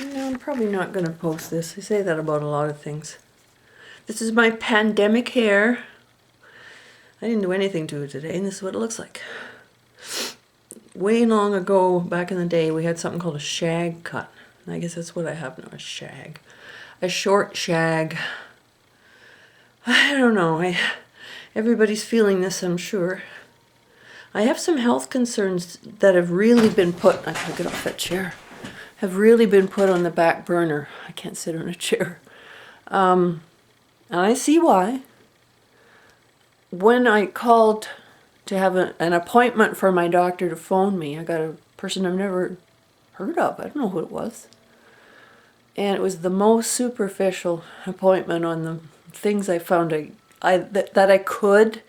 No, I'm probably not going to post this. I say that about a lot of things. This is my pandemic hair. I didn't do anything to it today, and this is what it looks like. Way long ago, back in the day, we had something called a shag cut. I guess that's what I have now, a shag. A short shag. I don't know. Everybody's feeling this, I'm sure. I have some health concerns that have really been put, I gotta get off that chair, have really been put on the back burner. I can't sit on a chair. And I see why. When I called to have an appointment for my doctor to phone me, I got a person I've never heard of. I don't know who it was. And it was the most superficial appointment on the things I found that I could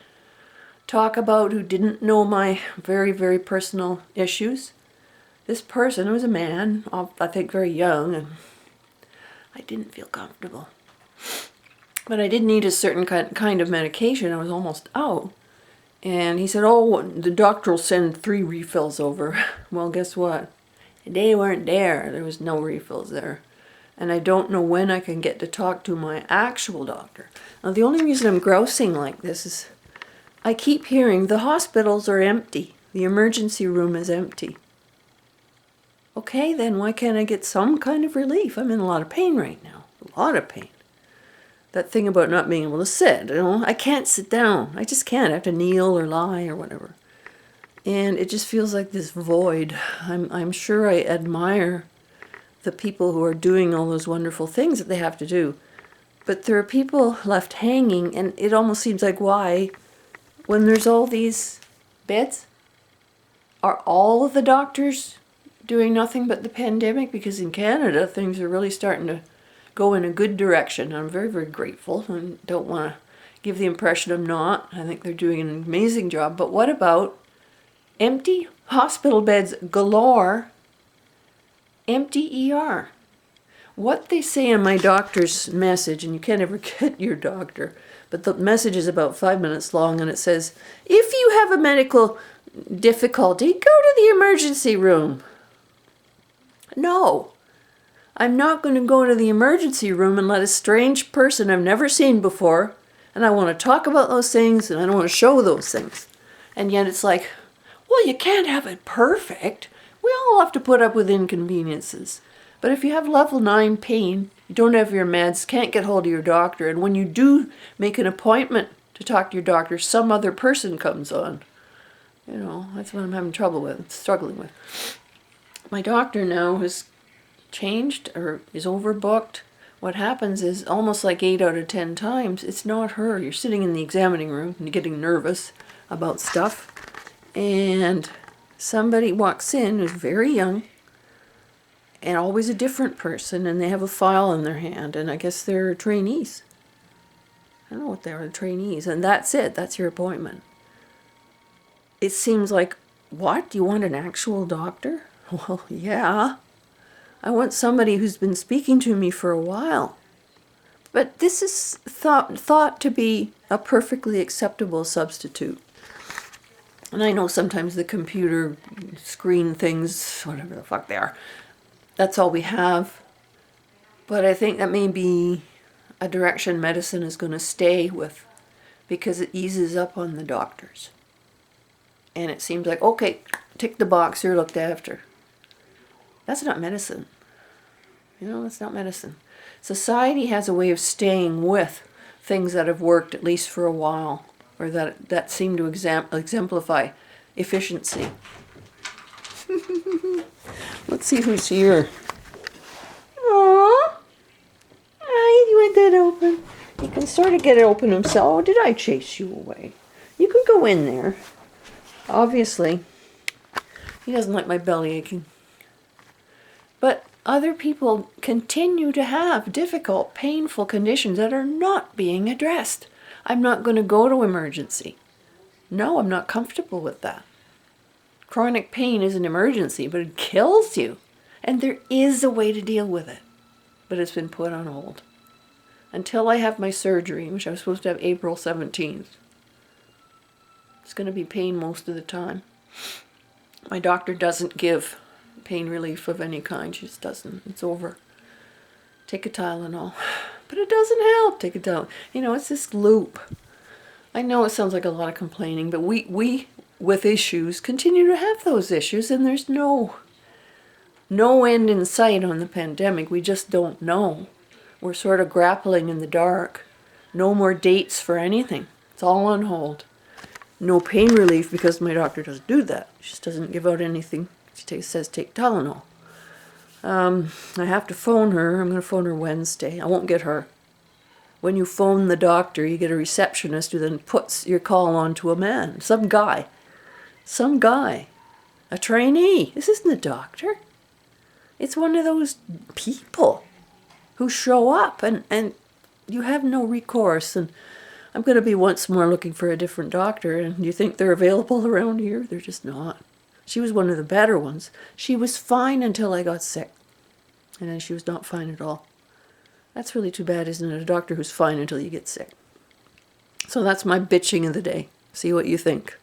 talk about, who didn't know my very, very personal issues. This person was a man, I think very young, and I didn't feel comfortable. But I did need a certain kind of medication. I was almost out. And he said, oh, the doctor will send 3 refills over. Well, guess what? They weren't there. There was no refills there. And I don't know when I can get to talk to my actual doctor. Now, the only reason I'm grousing like this is I keep hearing the hospitals are empty. The emergency room is empty. Okay, then why can't I get some kind of relief? I'm in a lot of pain right now. A lot of pain. That thing about not being able to sit, I can't sit down. I just can't. I have to kneel or lie or whatever. And it just feels like this void. I'm sure I admire the people who are doing all those wonderful things that they have to do. But there are people left hanging, and it almost seems like, why, when there's all these beds, are all of the doctors doing nothing but the pandemic? Because in Canada, things are really starting to go in a good direction. I'm very, very grateful and don't want to give the impression I'm not. I think they're doing an amazing job. But what about empty hospital beds galore, empty ER? What they say in my doctor's message, and you can't ever get your doctor, but the message is about 5 minutes long, and it says, if you have a medical difficulty, go to the emergency room. No. I'm not going to go to the emergency room and let a strange person I've never seen before, and I want to talk about those things, and I don't want to show those things. And yet it's like, well, you can't have it perfect. We all have to put up with inconveniences. But if you have level 9 pain, you don't have your meds, can't get hold of your doctor, and when you do make an appointment to talk to your doctor, some other person comes on. That's what I'm having trouble with, struggling with. My doctor now has changed or is overbooked. What happens is, almost like 8 out of 10 times, it's not her. You're sitting in the examining room and you're getting nervous about stuff, and somebody walks in who's very young and always a different person, and they have a file in their hand, and I guess they're trainees. I don't know what they are, trainees, and that's it. That's your appointment. It seems like, what? Do you want an actual doctor? Well, yeah. I want somebody who's been speaking to me for a while. But this is thought to be a perfectly acceptable substitute. And I know sometimes the computer screen things, whatever the fuck they are, that's all we have. But I think that may be a direction medicine is going to stay with, because it eases up on the doctors. And it seems like, okay, tick the box, you're looked after. That's not medicine. That's not medicine. Society has a way of staying with things that have worked at least for a while, or that seem to exemplify efficiency. Let's see who's here. Aww. You want that open? He can sort of get it open himself. Oh, did I chase you away? You can go in there. Obviously, he doesn't like my belly aching. But other people continue to have difficult, painful conditions that are not being addressed. I'm not going to go to emergency. No, I'm not comfortable with that. Chronic pain is an emergency, but it kills you. And there is a way to deal with it. But it's been put on hold. Until I have my surgery, which I was supposed to have April 17th. It's going to be pain most of the time. My doctor doesn't give pain relief of any kind. She just doesn't. It's over. Take a Tylenol. But it doesn't help. Take a Tylenol. You know, it's this loop. I know it sounds like a lot of complaining, but we with issues continue to have those issues, and there's no end in sight on the pandemic. We just don't know. We're sort of grappling in the dark. No more dates for anything. It's all on hold. No pain relief because my doctor doesn't do that. She just doesn't give out anything. She says take Tylenol. I have to phone her. I'm going to phone her Wednesday. I won't get her. When you phone the doctor, you get a receptionist who then puts your call on to a man. Some guy. A trainee. This isn't a doctor. It's one of those people who show up and you have no recourse. And I'm going to be once more looking for a different doctor. And you think they're available around here? They're just not. She was one of the better ones. She was fine until I got sick. And then she was not fine at all. That's really too bad, isn't it? A doctor who's fine until you get sick. So that's my bitching of the day. See what you think.